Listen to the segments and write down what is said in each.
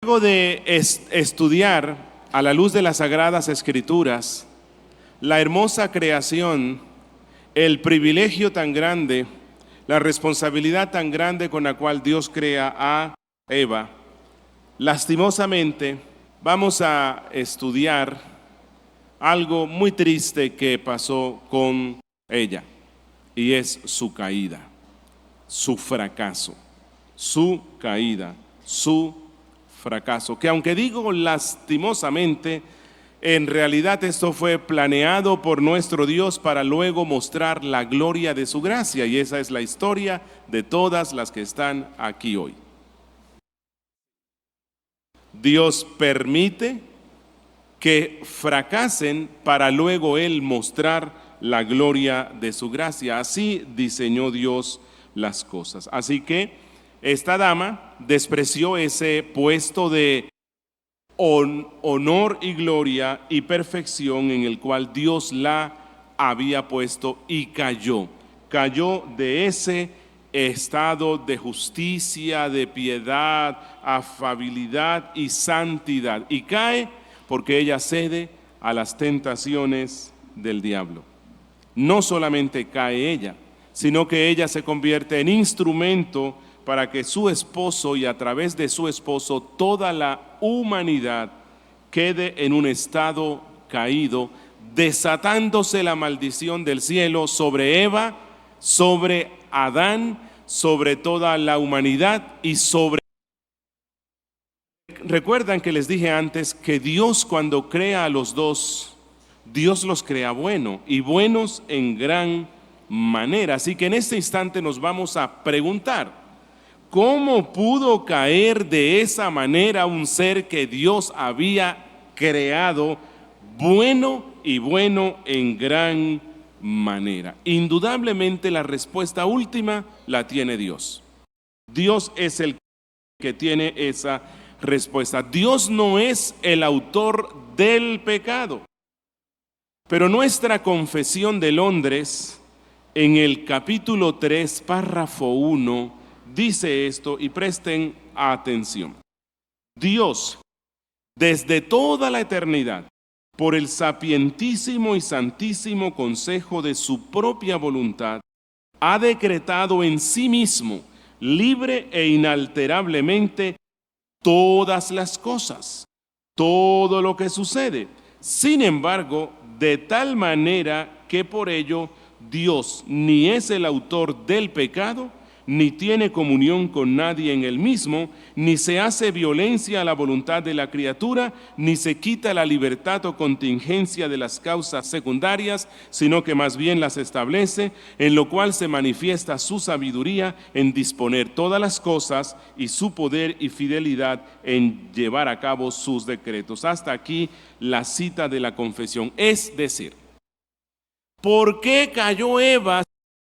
Luego de estudiar a la luz de las Sagradas Escrituras la hermosa creación, el privilegio tan grande, la responsabilidad tan grande con la cual Dios crea a Eva, lastimosamente vamos a estudiar algo muy triste que pasó con ella, y es su caída, su fracaso, su caída, su fracaso, que aunque digo lastimosamente, en realidad esto fue planeado por nuestro Dios para luego mostrar la gloria de su gracia, y esa es la historia de todas las que están aquí hoy. Dios permite que fracasen para luego Él mostrar la gloria de su gracia. Así diseñó Dios las cosas. Así que esta dama despreció ese puesto de honor y gloria y perfección en el cual Dios la había puesto y cayó de ese estado de justicia, de piedad, afabilidad y santidad, y cae porque ella cede a las tentaciones del diablo. No solamente cae ella, sino que ella se convierte en instrumento para que su esposo y a través de su esposo toda la humanidad quede en un estado caído, desatándose la maldición del cielo sobre Eva, sobre Adán, sobre toda la humanidad y sobre... Recuerdan que les dije antes que Dios, cuando crea a los dos, Dios los crea buenos y buenos en gran manera. Así que en este instante nos vamos a preguntar: ¿cómo pudo caer de esa manera un ser que Dios había creado bueno y bueno en gran manera? Indudablemente la respuesta última la tiene Dios. Dios es el que tiene esa respuesta. Dios no es el autor del pecado. Pero nuestra Confesión de Londres, en el capítulo 3, párrafo 1, dice esto, y presten atención. Dios, desde toda la eternidad, por el sapientísimo y santísimo consejo de su propia voluntad, ha decretado en sí mismo, libre e inalterablemente, todas las cosas, todo lo que sucede. Sin embargo, de tal manera que por ello Dios ni es el autor del pecado, ni tiene comunión con nadie en el mismo, ni se hace violencia a la voluntad de la criatura, ni se quita la libertad o contingencia de las causas secundarias, sino que más bien las establece, en lo cual se manifiesta su sabiduría en disponer todas las cosas y su poder y fidelidad en llevar a cabo sus decretos. Hasta aquí la cita de la confesión. Es decir, ¿por qué cayó Eva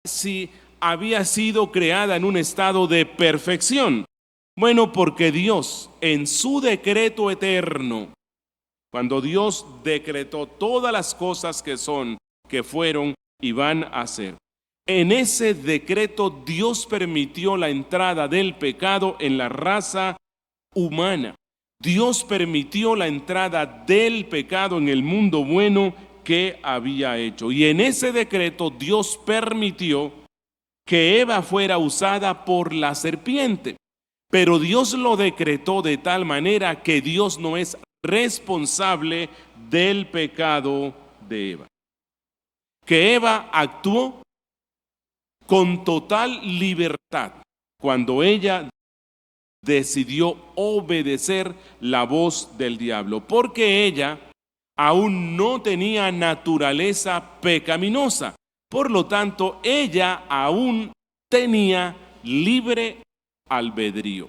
si había sido creada en un estado de perfección? Bueno, porque Dios, en su decreto eterno, cuando Dios decretó todas las cosas que son, que fueron y van a ser, en ese decreto Dios permitió la entrada del pecado en la raza humana. Dios permitió la entrada del pecado en el mundo bueno que había hecho. Y en ese decreto Dios permitió que Eva fuera usada por la serpiente, pero Dios lo decretó de tal manera que Dios no es responsable del pecado de Eva. Que Eva actuó con total libertad cuando ella decidió obedecer la voz del diablo, porque ella aún no tenía naturaleza pecaminosa. Por lo tanto, ella aún tenía libre albedrío.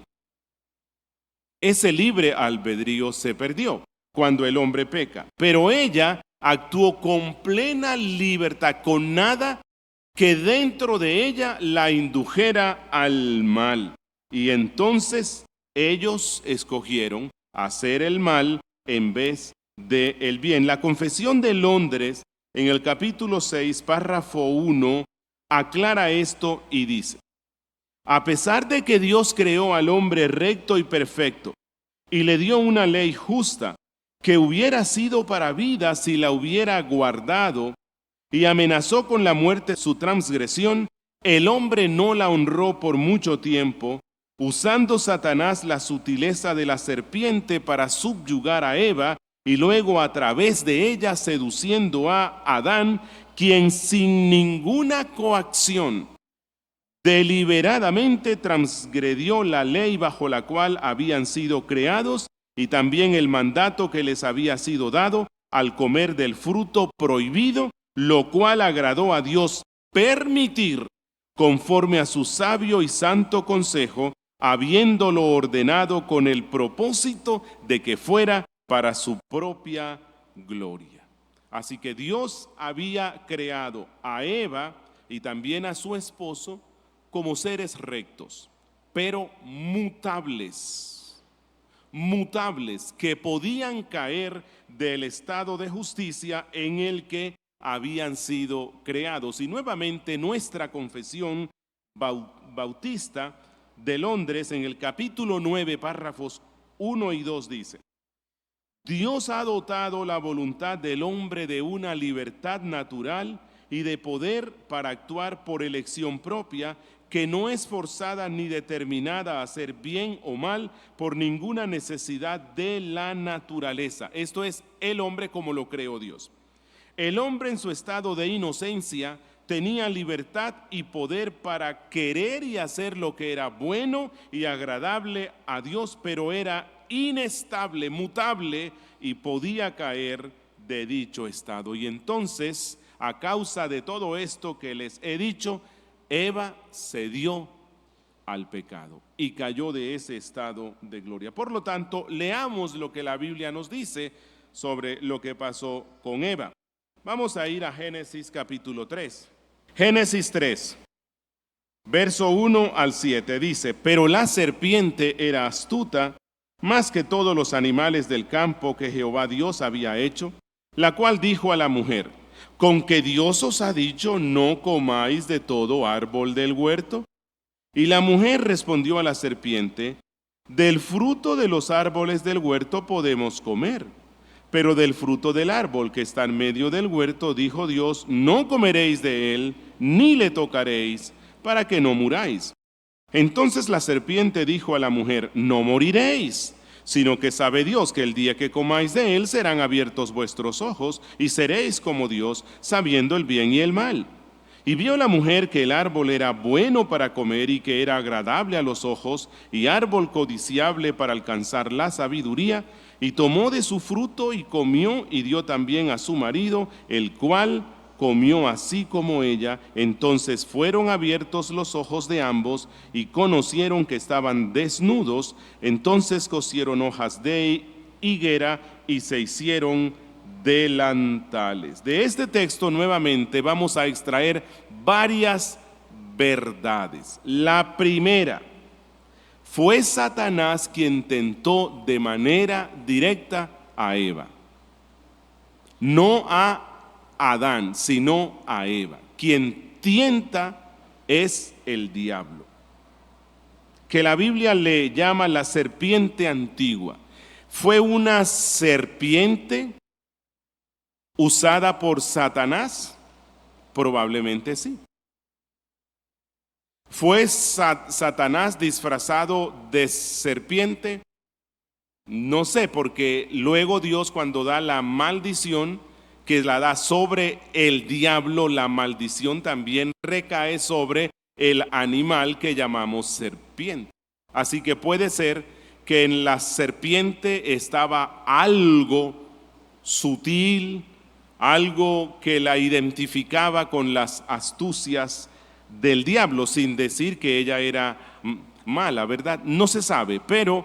Ese libre albedrío se perdió cuando el hombre peca, pero ella actuó con plena libertad, con nada que dentro de ella la indujera al mal. Y entonces ellos escogieron hacer el mal en vez del bien. La Confesión de Londres, en el capítulo 6, párrafo 1, aclara esto y dice: a pesar de que Dios creó al hombre recto y perfecto, y le dio una ley justa, que hubiera sido para vida si la hubiera guardado, y amenazó con la muerte su transgresión, el hombre no la honró por mucho tiempo, usando Satanás la sutileza de la serpiente para subyugar a Eva, y luego a través de ella seduciendo a Adán, quien sin ninguna coacción deliberadamente transgredió la ley bajo la cual habían sido creados y también el mandato que les había sido dado al comer del fruto prohibido, lo cual agradó a Dios permitir conforme a su sabio y santo consejo, habiéndolo ordenado con el propósito de que fuera para su propia gloria. Así que Dios había creado a Eva y también a su esposo como seres rectos, pero mutables, que podían caer del estado de justicia en el que habían sido creados. Y nuevamente nuestra confesión bautista de Londres, en el capítulo 9, párrafos 1 y 2 dice: Dios ha dotado la voluntad del hombre de una libertad natural y de poder para actuar por elección propia, que no es forzada ni determinada a hacer bien o mal por ninguna necesidad de la naturaleza. Esto es el hombre como lo creó Dios. El hombre en su estado de inocencia tenía libertad y poder para querer y hacer lo que era bueno y agradable a Dios, pero era inestable, mutable y podía caer de dicho estado. Y entonces, a causa de todo esto que les he dicho, Eva cedió al pecado y cayó de ese estado de gloria. Por lo tanto, leamos lo que la Biblia nos dice sobre lo que pasó con Eva. Vamos a ir a Génesis capítulo 3. Génesis 3, verso 1 al 7 dice: Pero la serpiente era astuta más que todos los animales del campo que Jehová Dios había hecho, la cual dijo a la mujer: ¿Con que Dios os ha dicho, no comáis de todo árbol del huerto? Y la mujer respondió a la serpiente: Del fruto de los árboles del huerto podemos comer, pero del fruto del árbol que está en medio del huerto, dijo Dios, no comeréis de él, ni le tocaréis, para que no muráis. Entonces la serpiente dijo a la mujer: No moriréis, sino que sabe Dios que el día que comáis de él serán abiertos vuestros ojos y seréis como Dios, sabiendo el bien y el mal. Y vio la mujer que el árbol era bueno para comer y que era agradable a los ojos y árbol codiciable para alcanzar la sabiduría, y tomó de su fruto y comió y dio también a su marido, el cual comió así como ella. Entonces fueron abiertos los ojos de ambos y conocieron que estaban desnudos. Entonces cosieron hojas de higuera y se hicieron delantales. De este texto nuevamente vamos a extraer varias verdades. La primera: fue Satanás quien tentó de manera directa a Eva, no a Adán, sino a Eva. Quien tienta es el diablo, que la Biblia le llama la serpiente antigua. ¿Fue una serpiente usada por Satanás? Probablemente sí. ¿Fue Satanás disfrazado de serpiente? No sé, porque luego Dios, cuando da la maldición que la da sobre el diablo, la maldición también recae sobre el animal que llamamos serpiente. Así que puede ser que en la serpiente estaba algo sutil, algo que la identificaba con las astucias del diablo, sin decir que ella era mala, ¿verdad? No se sabe, pero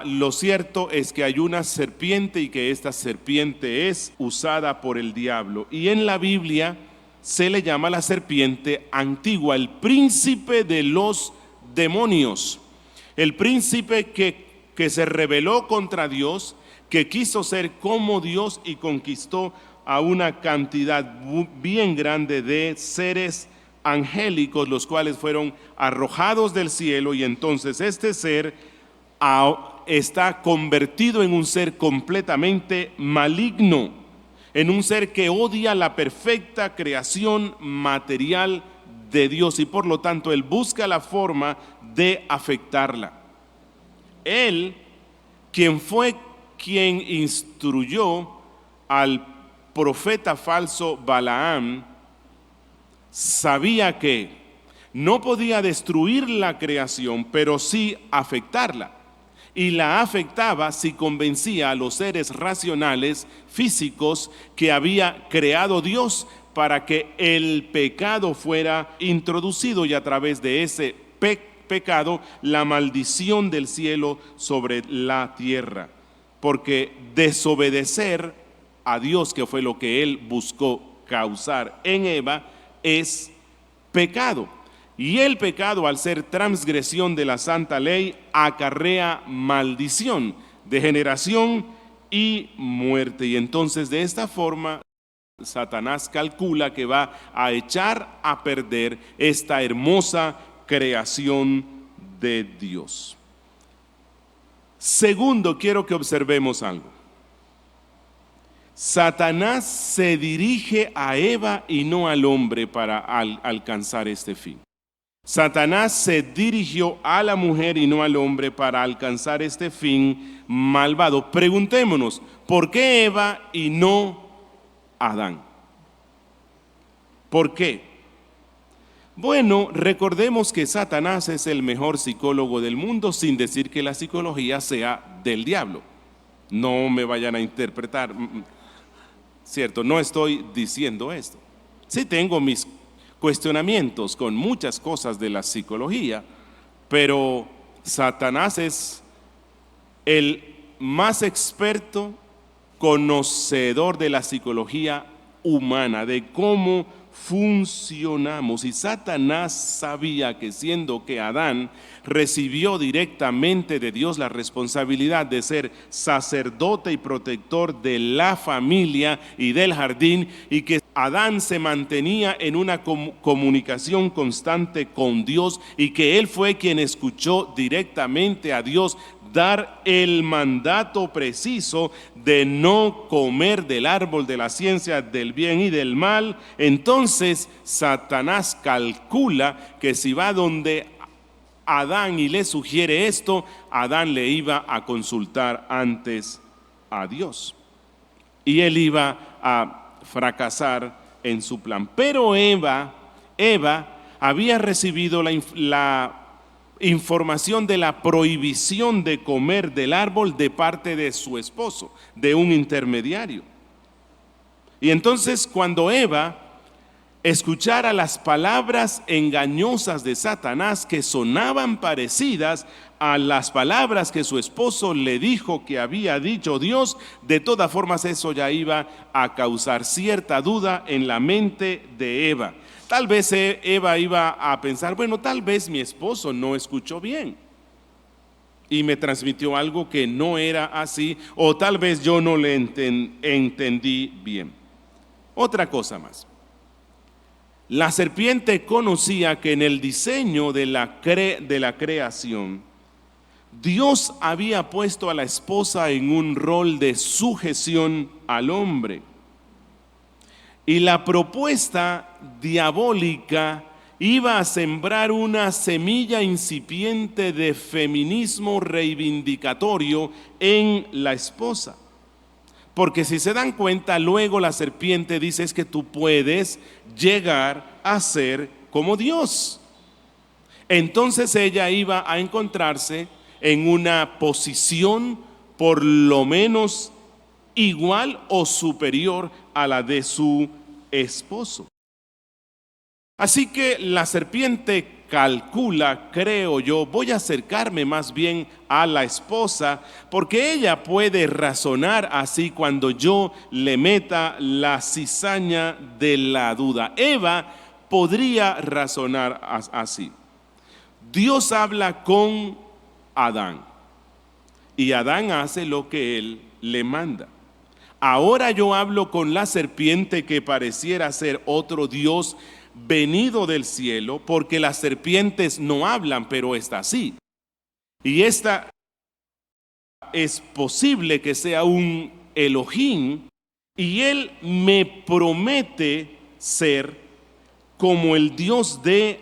lo cierto es que hay una serpiente y que esta serpiente es usada por el diablo. Y en la Biblia se le llama la serpiente antigua, el príncipe de los demonios, el príncipe que se rebeló contra Dios, que quiso ser como Dios y conquistó a una cantidad bien grande de seres angélicos, los cuales fueron arrojados del cielo. Y entonces este ser está convertido en un ser completamente maligno, en un ser que odia la perfecta creación material de Dios y por lo tanto él busca la forma de afectarla. Él, quien instruyó al profeta falso Balaam, sabía que no podía destruir la creación, pero sí afectarla. Y la afectaba si convencía a los seres racionales, físicos, que había creado Dios para que el pecado fuera introducido y a través de ese pecado la maldición del cielo sobre la tierra. Porque desobedecer a Dios, que fue lo que él buscó causar en Eva, es pecado. Y el pecado, al ser transgresión de la santa ley, acarrea maldición, degeneración y muerte. Y entonces de esta forma Satanás calcula que va a echar a perder esta hermosa creación de Dios. Segundo, quiero que observemos algo. Satanás se dirige a Eva y no al hombre para alcanzar este fin. Satanás se dirigió a la mujer y no al hombre para alcanzar este fin malvado. Preguntémonos, ¿por qué Eva y no Adán? ¿Por qué? Bueno, recordemos que Satanás es el mejor psicólogo del mundo, sin decir que la psicología sea del diablo. No me vayan a interpretar, cierto, no estoy diciendo esto. Sí tengo mis cuestionamientos con muchas cosas de la psicología, pero Satanás es el más experto conocedor de la psicología humana, de cómo funcionamos. Y Satanás sabía que siendo que Adán recibió directamente de Dios la responsabilidad de ser sacerdote y protector de la familia y del jardín, y que Adán se mantenía en una comunicación constante con Dios y que él fue quien escuchó directamente a Dios dar el mandato preciso de no comer del árbol de la ciencia del bien y del mal, entonces Satanás calcula que si va donde Adán y le sugiere esto, Adán le iba a consultar antes a Dios y él iba a fracasar en su plan. Pero Eva había recibido la información de la prohibición de comer del árbol de parte de su esposo, de un intermediario. Y entonces cuando Eva escuchara las palabras engañosas de Satanás que sonaban parecidas a las palabras que su esposo le dijo que había dicho Dios, de todas formas eso ya iba a causar cierta duda en la mente de Eva. Tal vez Eva iba a pensar, bueno, tal vez mi esposo no escuchó bien y me transmitió algo que no era así, o tal vez yo no le entendí bien. Otra cosa más. La serpiente conocía que en el diseño de la creación, Dios había puesto a la esposa en un rol de sujeción al hombre. Y la propuesta diabólica iba a sembrar una semilla incipiente de feminismo reivindicatorio en la esposa. Porque si se dan cuenta, luego la serpiente dice es que tú puedes llegar a ser como Dios. Entonces ella iba a encontrarse en una posición por lo menos igual o superior a la de su esposo. Así que la serpiente calcula, creo yo, voy a acercarme más bien a la esposa, porque ella puede razonar así cuando yo le meta la cizaña de la duda. Eva podría razonar así. Dios habla con Adán y Adán hace lo que él le manda. Ahora yo hablo con la serpiente que pareciera ser otro Dios venido del cielo, porque las serpientes no hablan, pero esta sí. Y esta es posible que sea un Elohim y él me promete ser como el Dios de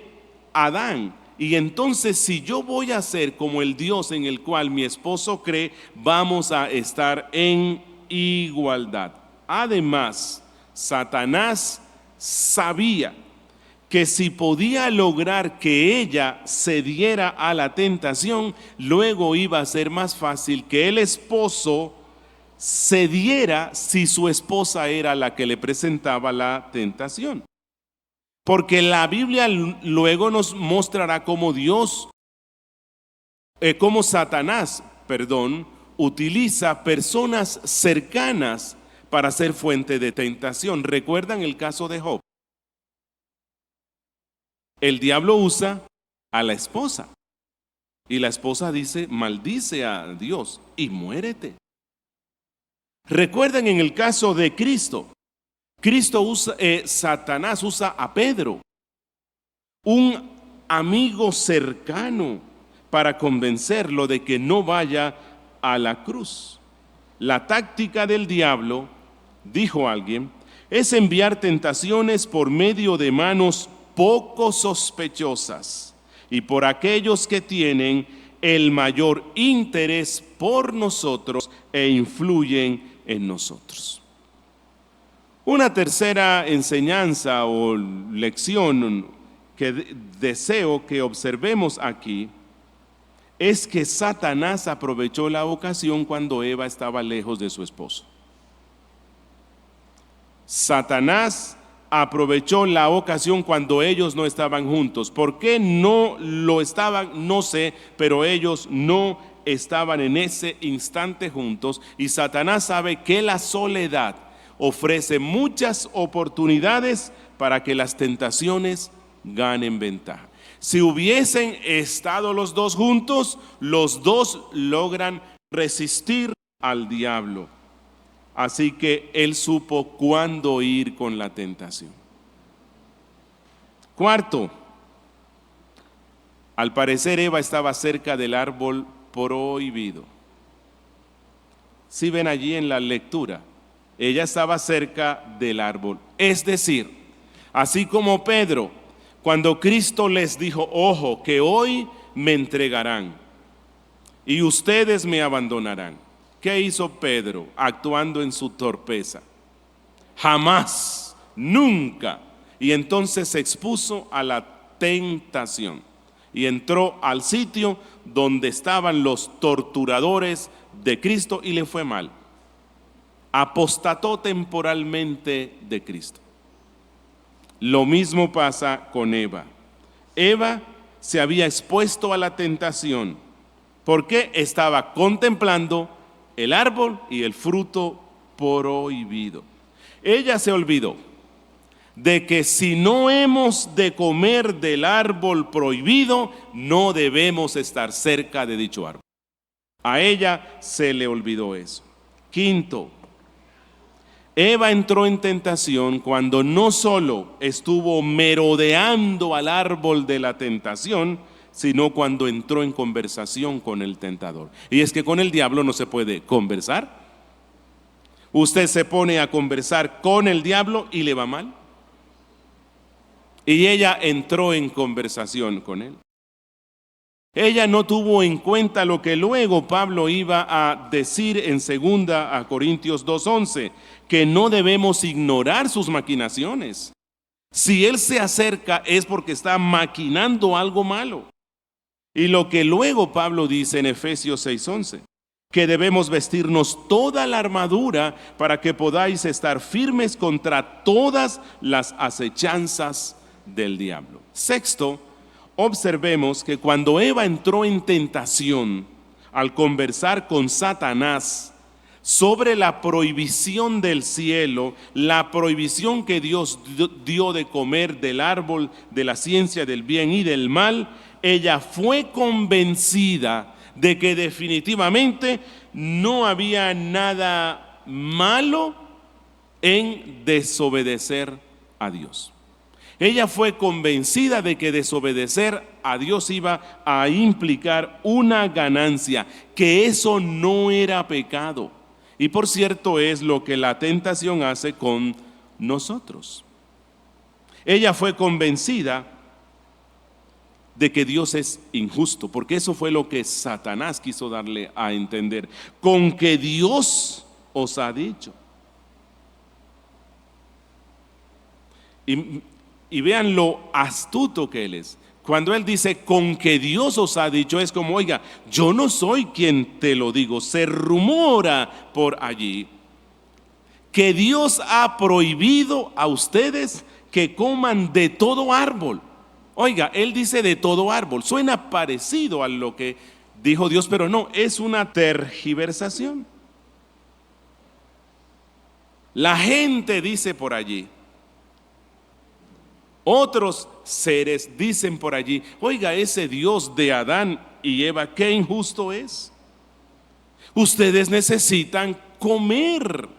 Adán. Y entonces si yo voy a ser como el Dios en el cual mi esposo cree, vamos a estar en igualdad. Además, Satanás sabía que si podía lograr que ella cediera a la tentación, luego iba a ser más fácil que el esposo cediera si su esposa era la que le presentaba la tentación. Porque la Biblia luego nos mostrará cómo Satanás, utiliza personas cercanas para ser fuente de tentación. ¿Recuerdan el caso de Job? El diablo usa a la esposa y la esposa dice, maldice a Dios y muérete. Recuerdan en el caso de Cristo, Satanás usa a Pedro, un amigo cercano, para convencerlo de que no vaya a la cruz. La táctica del diablo, dijo alguien, es enviar tentaciones por medio de manos poco sospechosas y por aquellos que tienen el mayor interés por nosotros e influyen en nosotros. Una tercera enseñanza o lección que deseo que observemos aquí es que Satanás aprovechó la ocasión cuando Eva estaba lejos de su esposo. Satanás aprovechó la ocasión cuando ellos no estaban juntos. ¿Por qué no lo estaban? No sé, pero ellos no estaban en ese instante juntos, y Satanás sabe que la soledad ofrece muchas oportunidades para que las tentaciones ganen ventaja. Si hubiesen estado los dos juntos, los dos logran resistir al diablo. Así que él supo cuándo ir con la tentación. Cuarto, al parecer Eva estaba cerca del árbol prohibido. Si ven allí en la lectura, ella estaba cerca del árbol. Es decir, así como Pedro, cuando Cristo les dijo, ojo, que hoy me entregarán y ustedes me abandonarán. ¿Qué hizo Pedro actuando en su torpeza? Jamás, nunca. Y entonces se expuso a la tentación y entró al sitio donde estaban los torturadores de Cristo y le fue mal. Apostató temporalmente de Cristo. Lo mismo pasa con Eva. Eva se había expuesto a la tentación porque estaba contemplando el árbol y el fruto prohibido. Ella se olvidó de que si no hemos de comer del árbol prohibido, no debemos estar cerca de dicho árbol. A ella se le olvidó eso. Quinto, Eva entró en tentación cuando no solo estuvo merodeando al árbol de la tentación, sino cuando entró en conversación con el tentador. Y es que con el diablo no se puede conversar. Usted se pone a conversar con el diablo y le va mal. Y ella entró en conversación con él. Ella no tuvo en cuenta lo que luego Pablo iba a decir en 2 Corintios 2:11, que no debemos ignorar sus maquinaciones. Si él se acerca es porque está maquinando algo malo. Y lo que luego Pablo dice en Efesios 6:11, que debemos vestirnos toda la armadura para que podáis estar firmes contra todas las acechanzas del diablo. Sexto, observemos que cuando Eva entró en tentación al conversar con Satanás sobre la prohibición del cielo, la prohibición que Dios dio de comer del árbol de la ciencia del bien y del mal, ella fue convencida de que definitivamente no había nada malo en desobedecer a Dios. Ella fue convencida de que desobedecer a Dios iba a implicar una ganancia, que eso no era pecado. Y por cierto es lo que la tentación hace con nosotros. Ella fue convencida de que Dios es injusto, porque eso fue lo que Satanás quiso darle a entender. Con que Dios os ha dicho. Y vean lo astuto que él es. Cuando él dice con que Dios os ha dicho, es como, oiga, yo no soy quien te lo digo. Se rumora por allí que Dios ha prohibido a ustedes que coman de todo árbol. Oiga, él dice de todo árbol. Suena parecido a lo que dijo Dios, pero no, es una tergiversación. La gente dice por allí, otros seres dicen por allí, oiga, ese Dios de Adán y Eva, qué injusto es. Ustedes necesitan comer.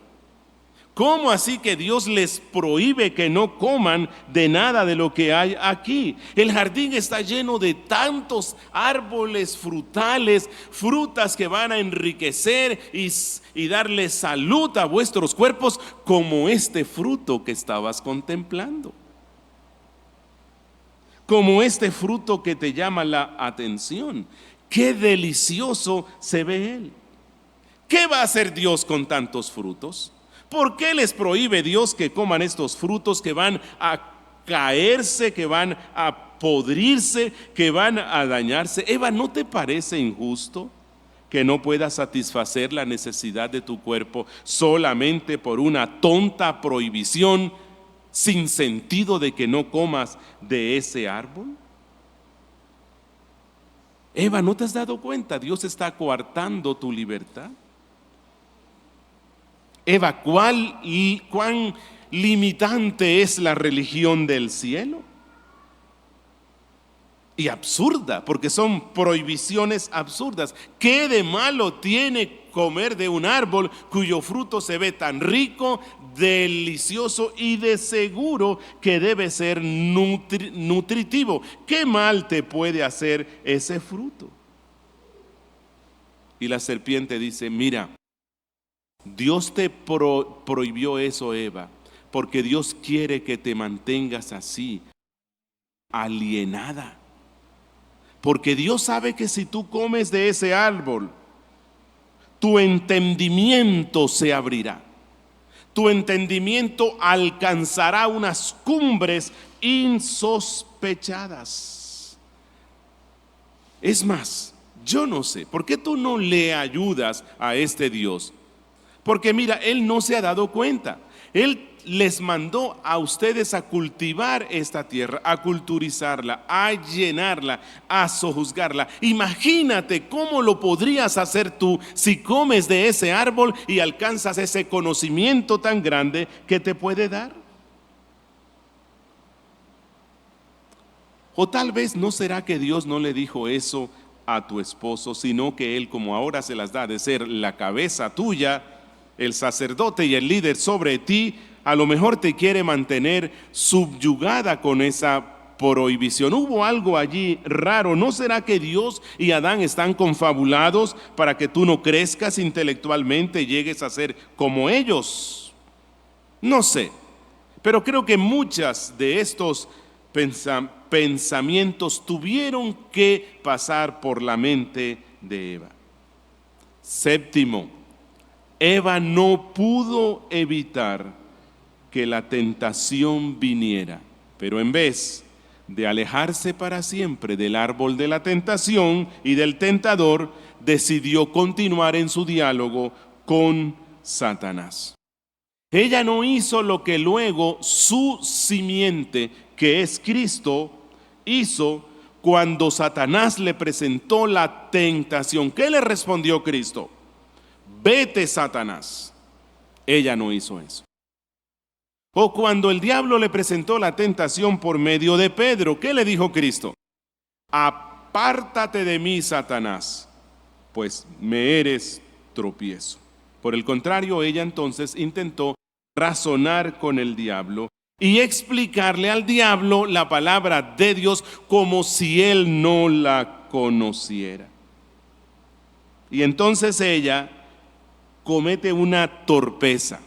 ¿Cómo así que Dios les prohíbe que no coman de nada de lo que hay aquí? El jardín está lleno de tantos árboles frutales, frutas que van a enriquecer y darle salud a vuestros cuerpos, como este fruto que estabas contemplando. Como este fruto que te llama la atención. Qué delicioso se ve él. ¿Qué va a hacer Dios con tantos frutos? ¿Por qué les prohíbe Dios que coman estos frutos que van a caerse, que van a podrirse, que van a dañarse? Eva, ¿no te parece injusto que no puedas satisfacer la necesidad de tu cuerpo solamente por una tonta prohibición sin sentido de que no comas de ese árbol? Eva, ¿no te has dado cuenta? Dios está coartando tu libertad. Eva, ¿cuán limitante es la religión del cielo? Y absurda, porque son prohibiciones absurdas. ¿Qué de malo tiene comer de un árbol cuyo fruto se ve tan rico, delicioso y de seguro que debe ser nutritivo? ¿Qué mal te puede hacer ese fruto? Y la serpiente dice, mira, Dios te prohibió eso, Eva, porque Dios quiere que te mantengas así, alienada. Porque Dios sabe que si tú comes de ese árbol, tu entendimiento se abrirá. Tu entendimiento alcanzará unas cumbres insospechadas. Es más, yo no sé, ¿por qué tú no le ayudas a este Dios? Porque mira, Él no se ha dado cuenta. Él les mandó a ustedes a cultivar esta tierra, a culturizarla, a llenarla, a sojuzgarla. Imagínate cómo lo podrías hacer tú si comes de ese árbol y alcanzas ese conocimiento tan grande que te puede dar. O tal vez no será que Dios no le dijo eso a tu esposo, sino que Él, como ahora se las da de ser la cabeza tuya, el sacerdote y el líder sobre ti, a lo mejor te quiere mantener subyugada con esa prohibición. Hubo algo allí raro. ¿No será que Dios y Adán están confabulados para que tú no crezcas intelectualmente y llegues a ser como ellos? No sé, pero creo que muchas de estos pensamientos tuvieron que pasar por la mente de Eva. Séptimo, Eva no pudo evitar que la tentación viniera, pero en vez de alejarse para siempre del árbol de la tentación y del tentador, decidió continuar en su diálogo con Satanás. Ella no hizo lo que luego su simiente, que es Cristo, hizo cuando Satanás le presentó la tentación. ¿Qué le respondió Cristo? Vete, Satanás. Ella no hizo eso. O cuando el diablo le presentó la tentación por medio de Pedro, ¿qué le dijo Cristo? Apártate de mí, Satanás, pues me eres tropiezo. Por el contrario, ella entonces intentó razonar con el diablo y explicarle al diablo la palabra de Dios como si él no la conociera. Y entonces ella comete una torpeza,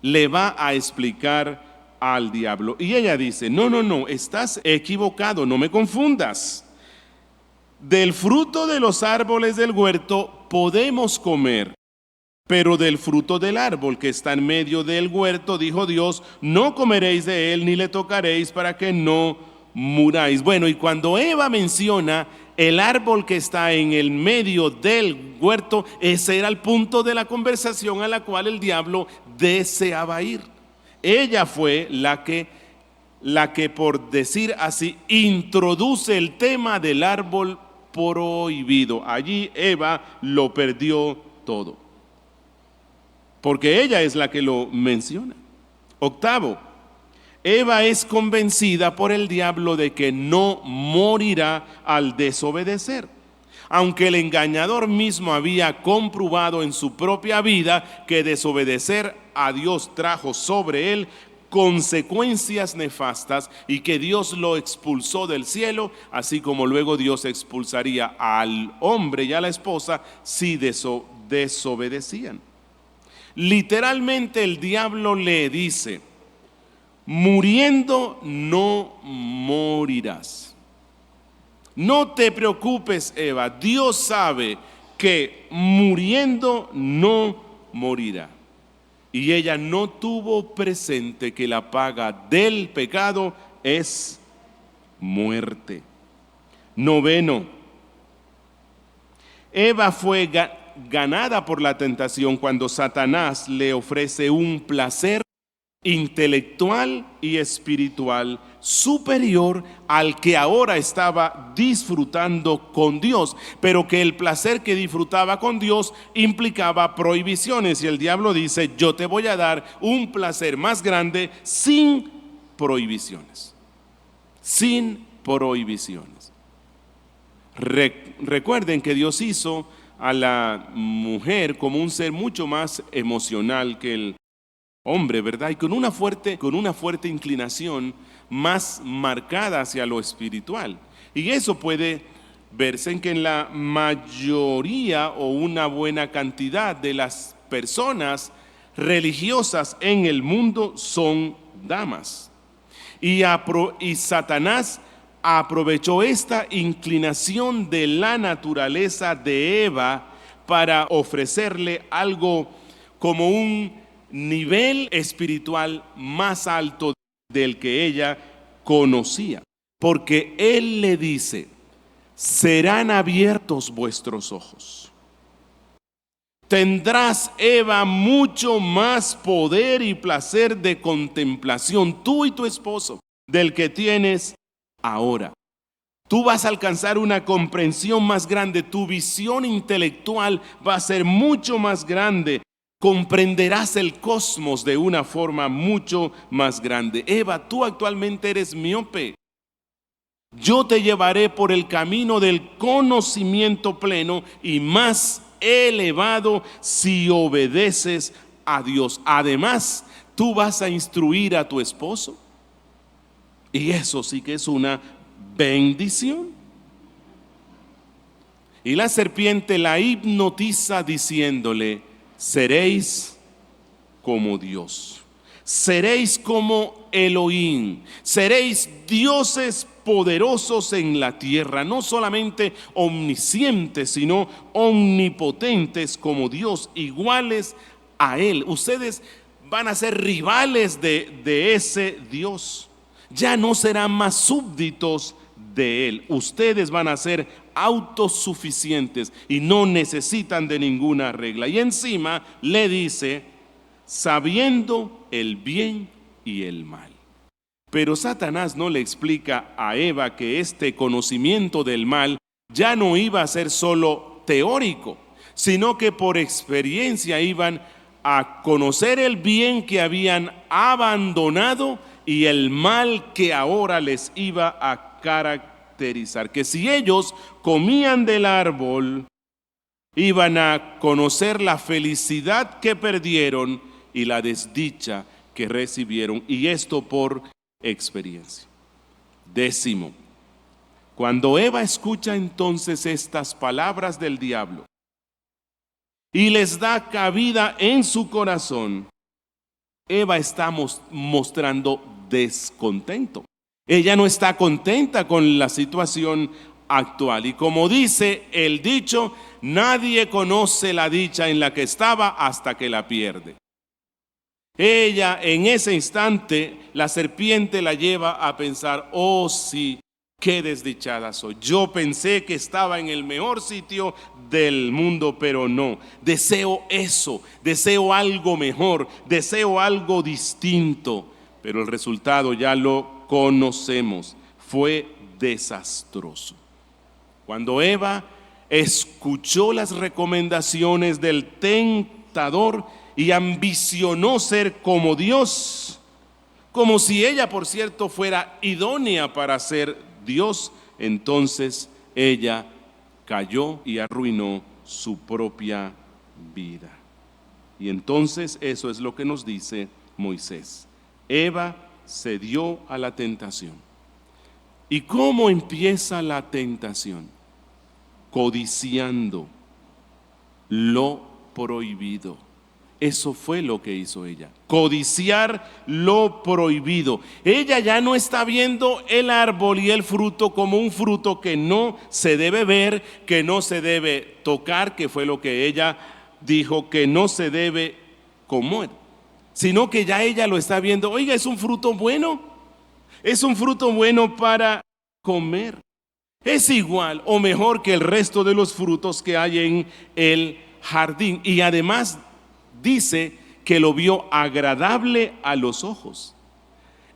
le va a explicar al diablo. Y ella dice, no, estás equivocado, no me confundas. Del fruto de los árboles del huerto podemos comer, pero del fruto del árbol que está en medio del huerto, dijo Dios, no comeréis de él ni le tocaréis para que no muráis. Bueno, y cuando Eva menciona el árbol que está en el medio del huerto, ese era el punto de la conversación a la cual el diablo deseaba ir. Ella fue la que, por decir así, introduce el tema del árbol prohibido. Allí Eva lo perdió todo, porque ella es la que lo menciona. Octavo, Eva es convencida por el diablo de que no morirá al desobedecer, aunque el engañador mismo había comprobado en su propia vida que desobedecer a Dios trajo sobre él consecuencias nefastas y que Dios lo expulsó del cielo, así como luego Dios expulsaría al hombre y a la esposa si desobedecían. Literalmente el diablo le dice, muriendo no morirás. No te preocupes, Eva, Dios sabe que muriendo no morirá. Y ella no tuvo presente que la paga del pecado es muerte. Noveno, Eva fue ganada por la tentación cuando Satanás le ofrece un placer intelectual y espiritual superior al que ahora estaba disfrutando con Dios, pero que el placer que disfrutaba con Dios implicaba prohibiciones, y el diablo dice, yo te voy a dar un placer más grande sin prohibiciones. Sin prohibiciones. Recuerden que Dios hizo a la mujer como un ser mucho más emocional que el hombre, ¿verdad? Y con una fuerte inclinación más marcada hacia lo espiritual. Y eso puede verse en que en la mayoría o una buena cantidad de las personas religiosas en el mundo son damas. Y Satanás aprovechó esta inclinación de la naturaleza de Eva para ofrecerle algo como un nivel espiritual más alto del que ella conocía, porque él le dice, serán abiertos vuestros ojos. Tendrás, Eva, mucho más poder y placer de contemplación, tú y tu esposo, del que tienes ahora. Tú vas a alcanzar una comprensión más grande, tu visión intelectual va a ser mucho más grande. Comprenderás el cosmos de una forma mucho más grande. Eva, tú actualmente eres miope. Yo te llevaré por el camino del conocimiento pleno y más elevado si obedeces a Dios. Además, tú vas a instruir a tu esposo. Y eso sí que es una bendición. Y la serpiente la hipnotiza diciéndole, seréis como Dios, seréis como Elohim, seréis dioses poderosos en la tierra, no solamente omniscientes, sino omnipotentes como Dios, iguales a Él. Ustedes van a ser rivales de ese Dios. Ya no serán más súbditos de Él. Ustedes van a ser autosuficientes y no necesitan de ninguna regla. Y encima le dice, sabiendo el bien y el mal. Pero Satanás no le explica a Eva que este conocimiento del mal ya no iba a ser solo teórico, sino que por experiencia iban a conocer el bien que habían abandonado y el mal que ahora les iba a caracterizar. Que si ellos comían del árbol, iban a conocer la felicidad que perdieron y la desdicha que recibieron, y esto por experiencia. 10. Cuando Eva escucha entonces estas palabras del diablo y les da cabida en su corazón, Eva está mostrando descontento. Ella no está contenta con la situación actual. Y como dice el dicho, nadie conoce la dicha en la que estaba hasta que la pierde. Ella en ese instante, la serpiente la lleva a pensar, oh sí, qué desdichada soy. Yo pensé que estaba en el mejor sitio del mundo, pero no. Deseo eso, deseo algo mejor, deseo algo distinto. Pero el resultado ya lo conocemos, fue desastroso. Cuando Eva escuchó las recomendaciones del tentador y ambicionó ser como Dios, como si ella, por cierto, fuera idónea para ser Dios, entonces ella cayó y arruinó su propia vida. Y entonces eso es lo que nos dice Moisés. Eva cedió a la tentación. ¿Y cómo empieza la tentación? Codiciando lo prohibido. Eso fue lo que hizo ella, codiciar lo prohibido. Ella ya no está viendo el árbol y el fruto como un fruto que no se debe ver, que no se debe tocar, que fue lo que ella dijo, que no se debe comer, sino que ya ella lo está viendo. Oiga, es un fruto bueno, es un fruto bueno para comer. Es igual o mejor que el resto de los frutos que hay en el jardín. Y además dice que lo vio agradable a los ojos.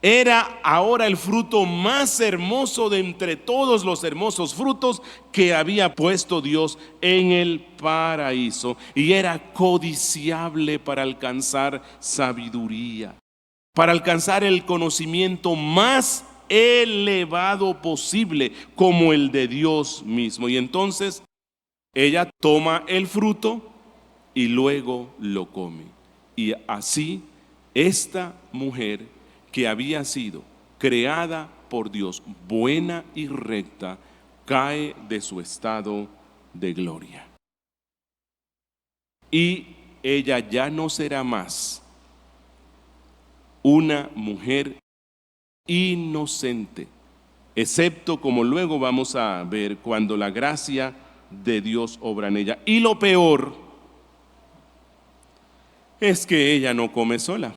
Era ahora el fruto más hermoso de entre todos los hermosos frutos que había puesto Dios en el paraíso, y era codiciable para alcanzar sabiduría, para alcanzar el conocimiento más elevado posible, como el de Dios mismo. Y entonces ella toma el fruto y luego lo come. Y así esta mujer, que había sido creada por Dios, buena y recta, cae de su estado de gloria. Y ella ya no será más una mujer inocente, excepto, como luego vamos a ver, cuando la gracia de Dios obra en ella. Y lo peor es que ella no come sola.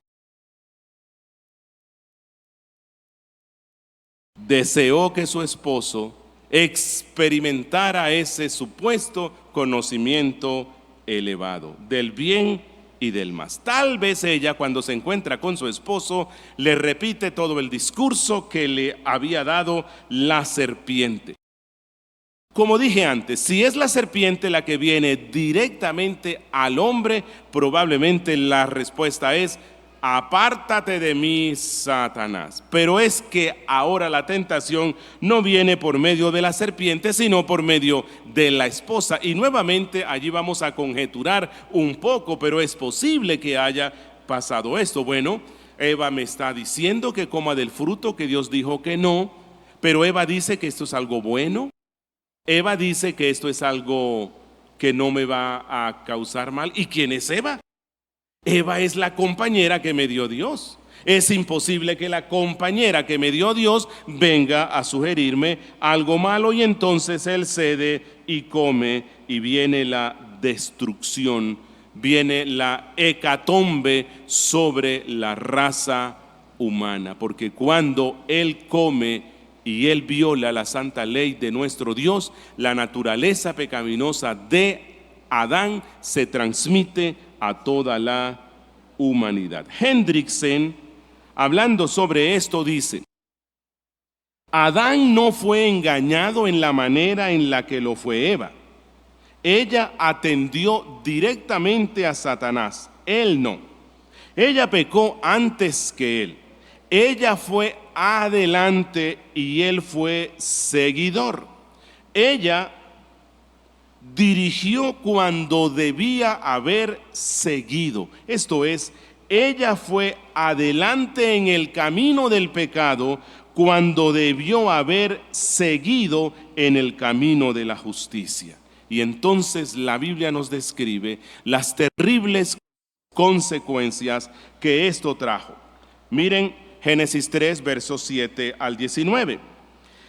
Deseó que su esposo experimentara ese supuesto conocimiento elevado del bien y del mal. Tal vez ella, cuando se encuentra con su esposo, le repite todo el discurso que le había dado la serpiente. Como dije antes, si es la serpiente la que viene directamente al hombre, probablemente la respuesta es: apártate de mí, Satanás. Pero es que ahora la tentación no viene por medio de la serpiente, sino por medio de la esposa. Y nuevamente allí vamos a conjeturar un poco, pero es posible que haya pasado esto. Bueno, Eva me está diciendo que coma del fruto que Dios dijo que no, pero Eva dice que esto es algo bueno. Eva dice que esto es algo que no me va a causar mal. ¿Y quién es Eva? Eva es la compañera que me dio Dios. Es imposible que la compañera que me dio Dios venga a sugerirme algo malo, y entonces él cede y come, y viene la destrucción, viene la hecatombe sobre la raza humana, porque cuando él come y él viola la santa ley de nuestro Dios, la naturaleza pecaminosa de Adán se transmite a toda la humanidad. Hendrickson, hablando sobre esto, dice: Adán no fue engañado en la manera en la que lo fue Eva. Ella atendió directamente a Satanás, él no. Ella pecó antes que él. Ella fue adelante y él fue seguidor. Ella dirigió cuando debía haber seguido. Esto es, ella fue adelante en el camino del pecado cuando debió haber seguido en el camino de la justicia. Y entonces la Biblia nos describe las terribles consecuencias que esto trajo. Miren Génesis 3, versos 7 al 19.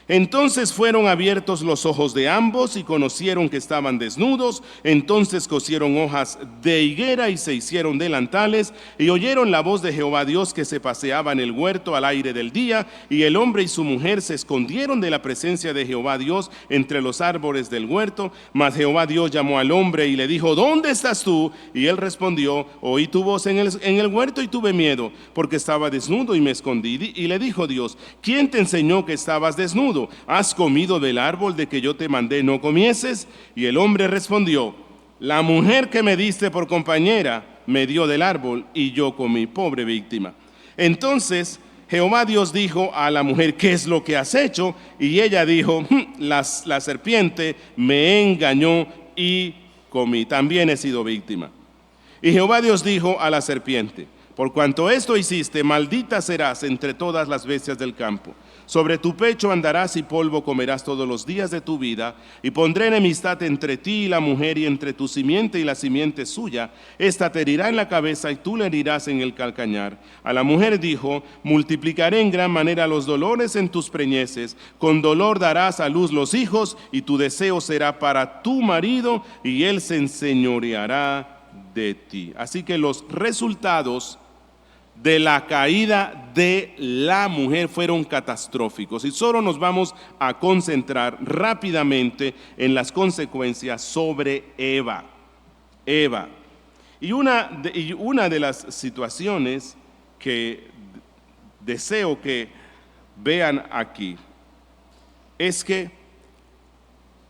Entonces fueron abiertos los ojos de ambos y conocieron que estaban desnudos. Entonces cosieron hojas de higuera y se hicieron delantales, y oyeron la voz de Jehová Dios que se paseaba en el huerto al aire del día. Y el hombre y su mujer se escondieron de la presencia de Jehová Dios entre los árboles del huerto. Mas Jehová Dios llamó al hombre y le dijo: ¿dónde estás tú? Y él respondió: oí tu voz en el huerto y tuve miedo, porque estaba desnudo y me escondí. Y le dijo Dios: ¿quién te enseñó que estabas desnudo? ¿Has comido del árbol de que yo te mandé no comieses? Y el hombre respondió: la mujer que me diste por compañera me dio del árbol y yo comí. Pobre víctima. Entonces Jehová Dios dijo a la mujer: ¿qué es lo que has hecho? Y ella dijo: la serpiente me engañó y comí. También he sido víctima. Y Jehová Dios dijo a la serpiente: por cuanto esto hiciste, maldita serás entre todas las bestias del campo. Sobre tu pecho andarás y polvo comerás todos los días de tu vida, y pondré enemistad entre ti y la mujer, y entre tu simiente y la simiente suya. Esta te herirá en la cabeza y tú le herirás en el calcañar. A la mujer dijo: multiplicaré en gran manera los dolores en tus preñeces, con dolor darás a luz los hijos, y tu deseo será para tu marido, y él se enseñoreará de ti. Así que los resultados de la caída de la mujer fueron catastróficos, y solo nos vamos a concentrar rápidamente en las consecuencias sobre Eva. Y una de las situaciones que deseo que vean aquí es que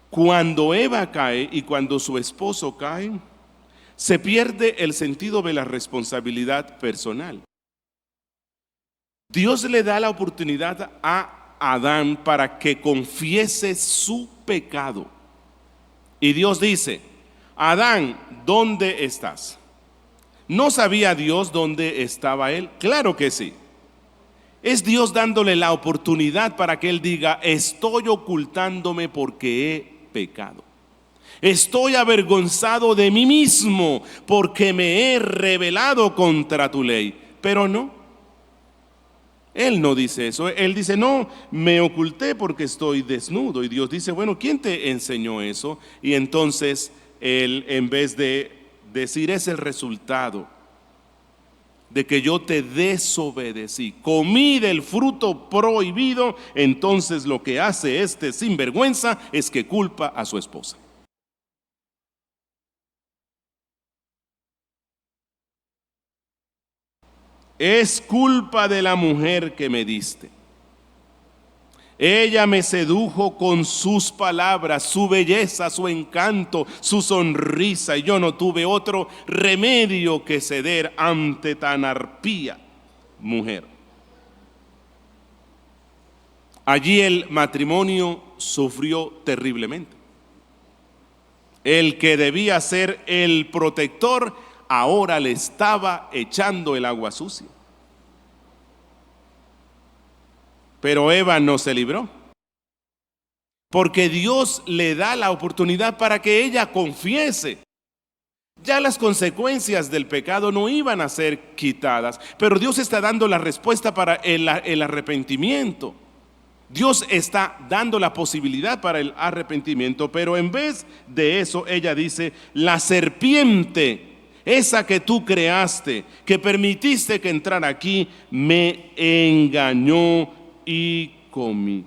cuando Eva cae y cuando su esposo cae, se pierde el sentido de la responsabilidad personal. Dios le da la oportunidad a Adán para que confiese su pecado. Y Dios dice: Adán, ¿dónde estás? ¿No sabía Dios dónde estaba él? Claro que sí. Es Dios dándole la oportunidad para que él diga: estoy ocultándome porque he pecado. Estoy avergonzado de mí mismo porque me he rebelado contra tu ley. Pero no. Él no dice eso. Él dice: no, me oculté porque estoy desnudo. Y Dios dice: bueno, ¿quién te enseñó eso? Y entonces él, en vez de decir: es el resultado de que yo te desobedecí, comí del fruto prohibido, entonces lo que hace este sinvergüenza es que culpa a su esposa. Es culpa de la mujer que me diste. Ella me sedujo con sus palabras, su belleza, su encanto, su sonrisa, y yo no tuve otro remedio que ceder ante tan arpía mujer. Allí el matrimonio sufrió terriblemente. El que debía ser el protector ahora le estaba echando el agua sucia. Pero Eva no se libró, porque Dios le da la oportunidad para que ella confiese. Ya las consecuencias del pecado no iban a ser quitadas, pero Dios está dando la respuesta para el arrepentimiento. Dios está dando la posibilidad para el arrepentimiento, pero en vez de eso ella dice: la serpiente, esa que tú creaste, que permitiste que entrara aquí, me engañó y comí.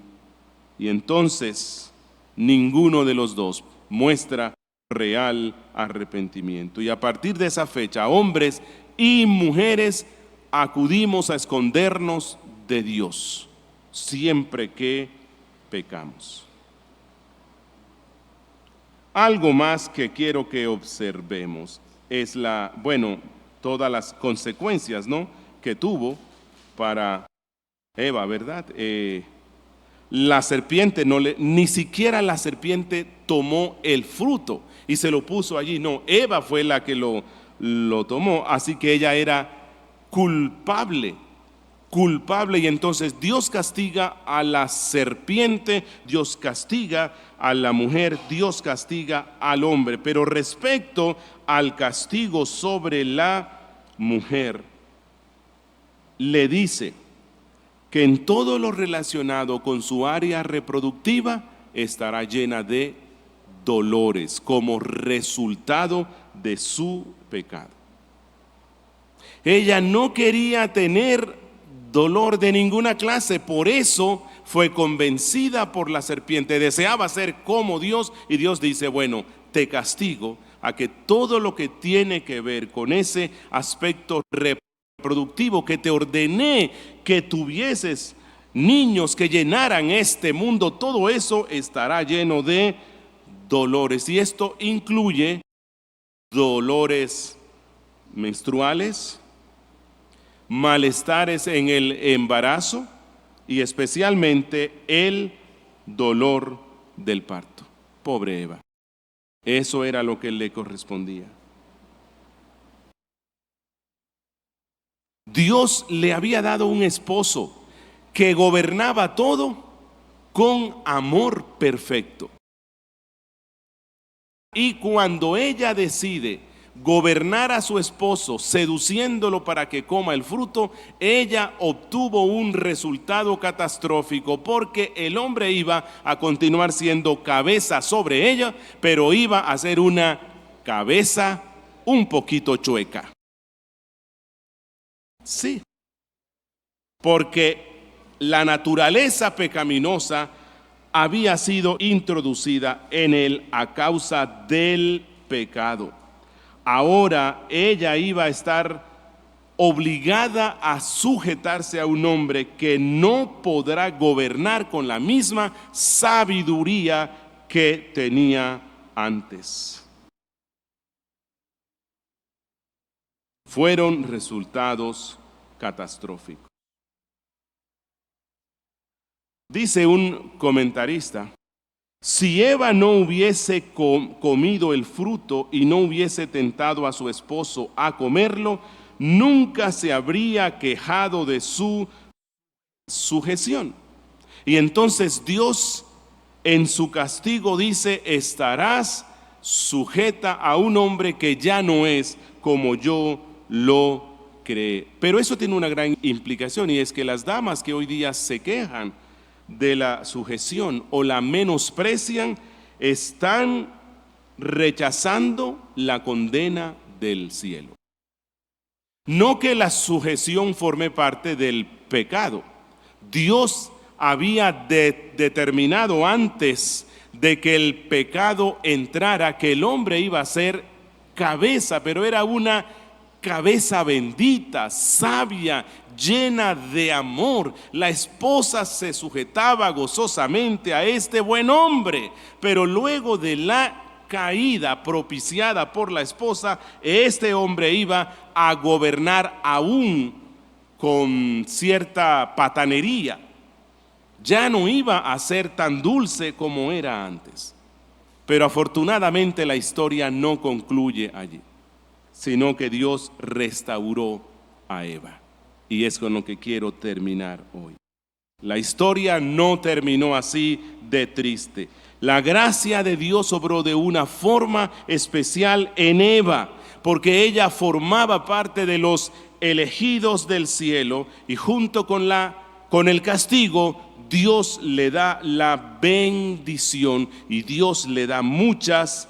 Y entonces ninguno de los dos muestra real arrepentimiento. Y a partir de esa fecha, hombres y mujeres acudimos a escondernos de Dios siempre que pecamos. Algo más que quiero que observemos es todas las consecuencias, ¿no?, que tuvo para Eva, ¿verdad? La serpiente ni siquiera la serpiente tomó el fruto y se lo puso allí. No, Eva fue la que lo tomó. Así que ella era culpable, y entonces Dios castiga a la serpiente, Dios castiga a la mujer, Dios castiga al hombre. Pero respecto al castigo sobre la mujer, le dice que en todo lo relacionado con su área reproductiva estará llena de dolores como resultado de su pecado. Ella no quería tener dolor de ninguna clase, por eso fue convencida por la serpiente, deseaba ser como Dios, y Dios dice, bueno, te castigo a que todo lo que tiene que ver con ese aspecto reproductivo que te ordené que tuvieses niños que llenaran este mundo, todo eso estará lleno de dolores, y esto incluye dolores menstruales, malestares en el embarazo y especialmente el dolor del parto. Pobre Eva, eso era lo que le correspondía. Dios le había dado un esposo que gobernaba todo con amor perfecto. Y cuando ella decide gobernar a su esposo, seduciéndolo para que coma el fruto, ella obtuvo un resultado catastrófico, porque el hombre iba a continuar siendo cabeza sobre ella, pero iba a ser una cabeza un poquito chueca. Sí, porque la naturaleza pecaminosa había sido introducida en él a causa del pecado. Ahora ella iba a estar obligada a sujetarse a un hombre que no podrá gobernar con la misma sabiduría que tenía antes. Fueron resultados catastróficos. Dice un comentarista, si Eva no hubiese comido el fruto y no hubiese tentado a su esposo a comerlo, nunca se habría quejado de su sujeción. Y entonces Dios en su castigo dice, estarás sujeta a un hombre que ya no es como yo lo creé. Pero eso tiene una gran implicación, y es que las damas que hoy día se quejan de la sujeción o la menosprecian, están rechazando la condena del cielo. No que la sujeción forme parte del pecado. Dios había determinado antes de que el pecado entrara que el hombre iba a ser cabeza, pero era una cabeza bendita, sabia, llena de amor. La esposa se sujetaba gozosamente a este buen hombre, pero luego de la caída propiciada por la esposa, este hombre iba a gobernar aún con cierta patanería. Ya no iba a ser tan dulce como era antes. Pero afortunadamente la historia no concluye allí, sino que Dios restauró a Eva. Y es con lo que quiero terminar hoy. La historia no terminó así de triste. La gracia de Dios obró de una forma especial en Eva, porque ella formaba parte de los elegidos del cielo, y junto con el castigo, Dios le da la bendición y Dios le da muchas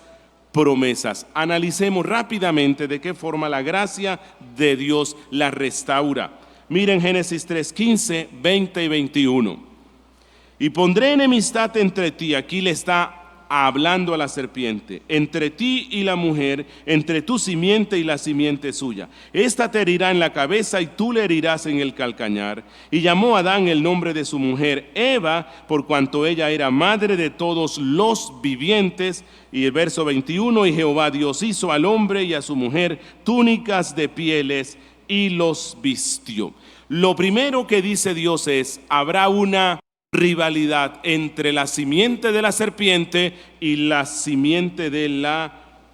promesas. Analicemos rápidamente de qué forma la gracia de Dios la restaura. Miren Génesis 3:15, 20 y 21. Y pondré enemistad entre ti, aquí le está hablando a la serpiente, entre ti y la mujer, entre tu simiente y la simiente suya. Esta te herirá en la cabeza y tú le herirás en el calcañar. Y llamó a Adán el nombre de su mujer Eva, por cuanto ella era madre de todos los vivientes. Y el verso 21, y Jehová Dios hizo al hombre y a su mujer túnicas de pieles y los vistió. Lo primero que dice Dios es, habrá una rivalidad entre la simiente de la serpiente y la simiente de la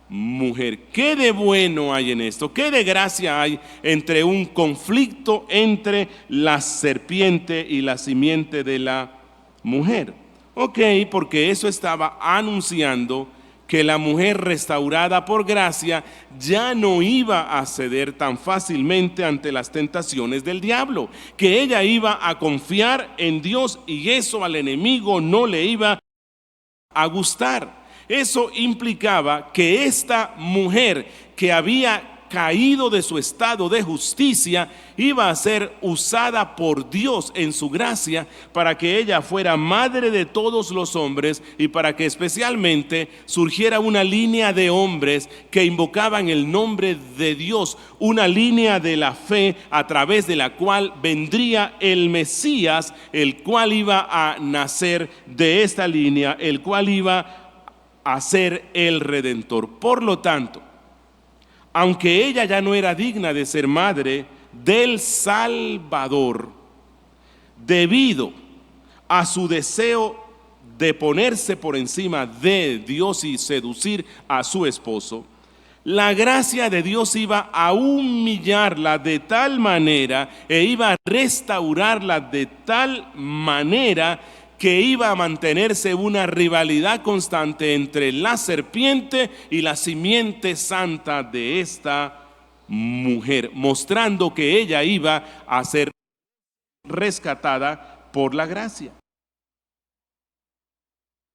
mujer. ¿Qué de bueno hay en esto? ¿Qué de gracia hay entre un conflicto entre la serpiente y la simiente de la mujer? Ok, porque eso estaba anunciando que la mujer restaurada por gracia ya no iba a ceder tan fácilmente ante las tentaciones del diablo, que ella iba a confiar en Dios y eso al enemigo no le iba a gustar. Eso implicaba que esta mujer que había caído de su estado de justicia iba a ser usada por Dios en su gracia para que ella fuera madre de todos los hombres y para que especialmente surgiera una línea de hombres que invocaban el nombre de Dios, una línea de la fe a través de la cual vendría el Mesías, el cual iba a nacer de esta línea, el cual iba a ser el Redentor. Por lo tanto, aunque ella ya no era digna de ser madre del Salvador, debido a su deseo de ponerse por encima de Dios y seducir a su esposo, la gracia de Dios iba a humillarla de tal manera e iba a restaurarla de tal manera que iba a mantenerse una rivalidad constante entre la serpiente y la simiente santa de esta mujer, mostrando que ella iba a ser rescatada por la gracia.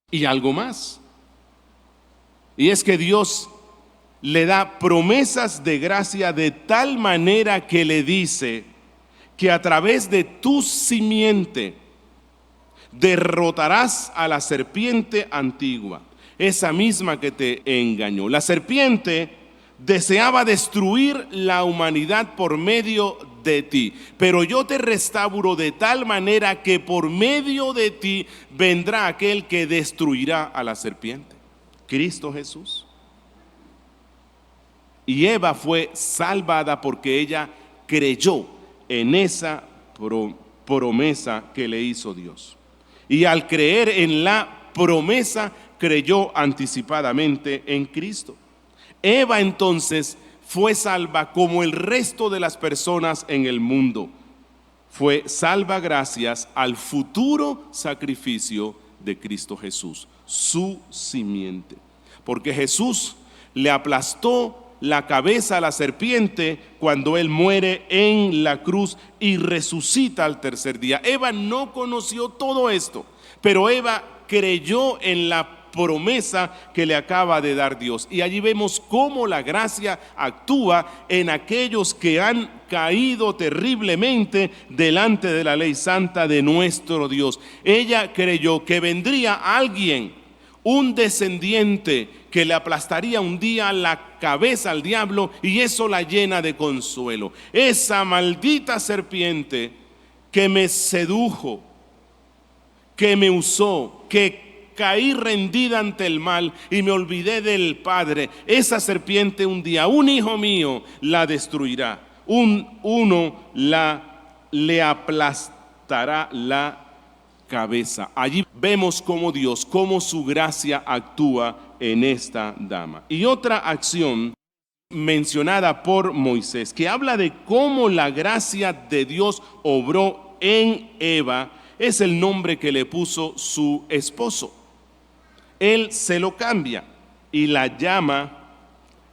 Y algo más, y es que Dios le da promesas de gracia de tal manera que le dice que a través de tu simiente derrotarás a la serpiente antigua, esa misma que te engañó. La serpiente deseaba destruir la humanidad por medio de ti, pero yo te restauro de tal manera que por medio de ti vendrá aquel que destruirá a la serpiente, Cristo Jesús. Y Eva fue salvada porque ella creyó en esa promesa que le hizo Dios. Y al creer en la promesa, creyó anticipadamente en Cristo. Eva entonces fue salva como el resto de las personas en el mundo. Fue salva gracias al futuro sacrificio de Cristo Jesús, su simiente. Porque Jesús le aplastó la cabeza a la serpiente cuando él muere en la cruz y resucita al tercer día. Eva no conoció todo esto, pero Eva creyó en la promesa que le acaba de dar Dios. Y allí vemos cómo la gracia actúa en aquellos que han caído terriblemente delante de la ley santa de nuestro Dios. Ella creyó que vendría alguien, un descendiente que le aplastaría un día la cabeza al diablo, y eso la llena de consuelo. Esa maldita serpiente que me sedujo, que me usó, que caí rendida ante el mal y me olvidé del Padre, esa serpiente un día, un hijo mío la destruirá, uno le aplastará la cabeza. Allí vemos cómo Dios, cómo su gracia actúa en esta dama. Y otra acción mencionada por Moisés, que habla de cómo la gracia de Dios obró en Eva, es el nombre que le puso su esposo. Él se lo cambia y la llama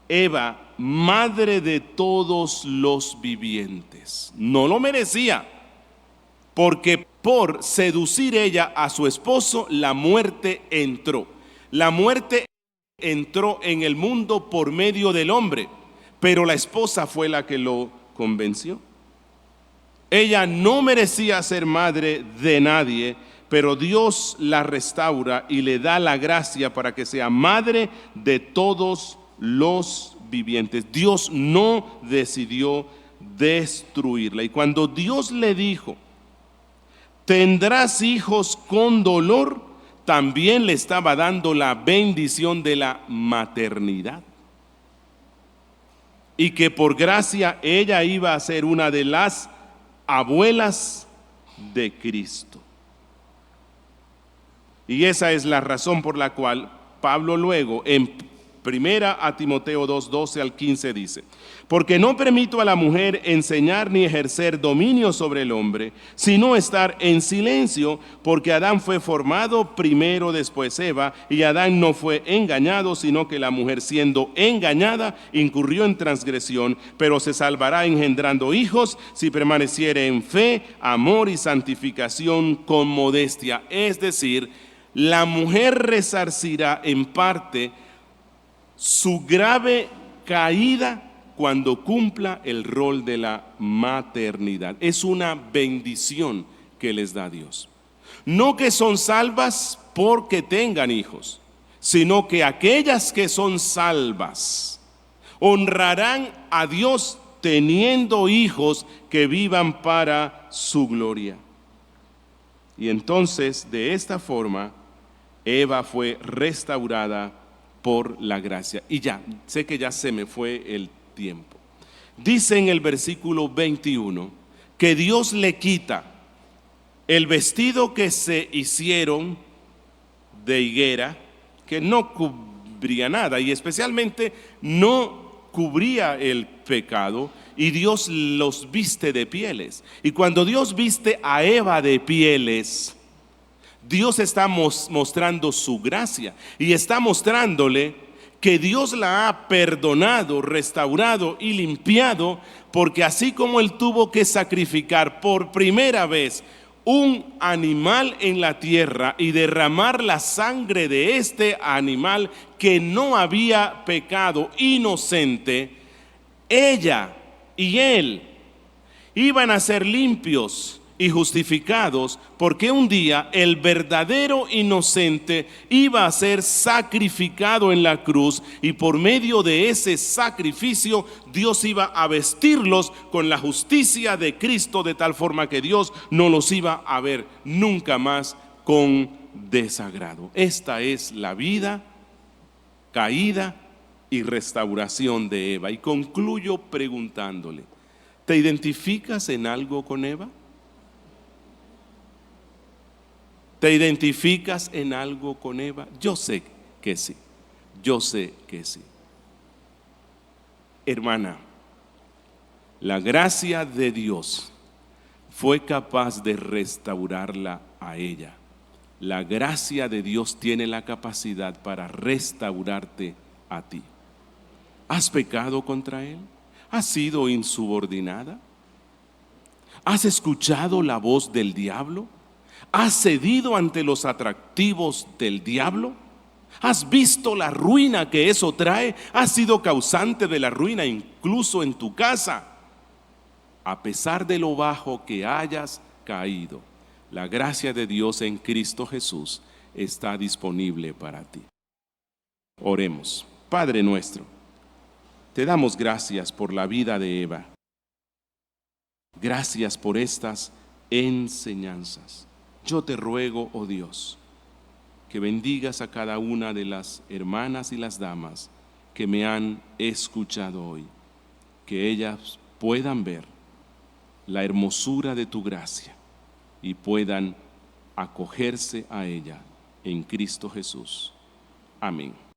Eva, madre de todos los vivientes. No lo merecía, porque por seducir ella a su esposo, la muerte entró. La muerte entró en el mundo por medio del hombre, pero la esposa fue la que lo convenció. Ella no merecía ser madre de nadie, pero Dios la restaura y le da la gracia para que sea madre de todos los vivientes. Dios no decidió destruirla. Y cuando Dios le dijo, tendrás hijos con dolor, también le estaba dando la bendición de la maternidad. Y que por gracia ella iba a ser una de las abuelas de Cristo. Y esa es la razón por la cual Pablo luego, en Primera a Timoteo 2, 12 al 15 dice: porque no permito a la mujer enseñar ni ejercer dominio sobre el hombre, sino estar en silencio, porque Adán fue formado primero, después Eva, y Adán no fue engañado, sino que la mujer, siendo engañada, incurrió en transgresión, pero se salvará engendrando hijos si permaneciere en fe, amor y santificación con modestia. Es decir, la mujer resarcirá en parte su grave caída cuando cumpla el rol de la maternidad. Es una bendición que les da Dios. No que son salvas porque tengan hijos, sino que aquellas que son salvas honrarán a Dios teniendo hijos que vivan para su gloria. Y entonces, de esta forma, Eva fue restaurada por la gracia. Y ya, sé que ya se me fue el tiempo. Dice en el versículo 21 que Dios le quita el vestido que se hicieron de higuera, que no cubría nada y especialmente no cubría el pecado, y Dios los viste de pieles. Y cuando Dios viste a Eva de pieles, Dios está mostrando su gracia y está mostrándole que Dios la ha perdonado, restaurado y limpiado, porque así como Él tuvo que sacrificar por primera vez un animal en la tierra y derramar la sangre de este animal que no había pecado, inocente, ella y él iban a ser limpios y justificados, porque un día el verdadero inocente iba a ser sacrificado en la cruz, y por medio de ese sacrificio Dios iba a vestirlos con la justicia de Cristo, de tal forma que Dios no los iba a ver nunca más con desagrado. Esta es la vida, caída y restauración de Eva. Y concluyo preguntándole: ¿te identificas en algo con Eva? ¿Te identificas en algo con Eva? Yo sé que sí, yo sé que sí. Hermana, la gracia de Dios fue capaz de restaurarla a ella. La gracia de Dios tiene la capacidad para restaurarte a ti. ¿Has pecado contra Él? ¿Has sido insubordinada? ¿Has escuchado la voz del diablo? ¿Has cedido ante los atractivos del diablo? ¿Has visto la ruina que eso trae? ¿Has sido causante de la ruina incluso en tu casa? A pesar de lo bajo que hayas caído, la gracia de Dios en Cristo Jesús está disponible para ti. Oremos. Padre nuestro, te damos gracias por la vida de Eva. Gracias por estas enseñanzas. Yo te ruego, oh Dios, que bendigas a cada una de las hermanas y las damas que me han escuchado hoy, que ellas puedan ver la hermosura de tu gracia y puedan acogerse a ella en Cristo Jesús. Amén.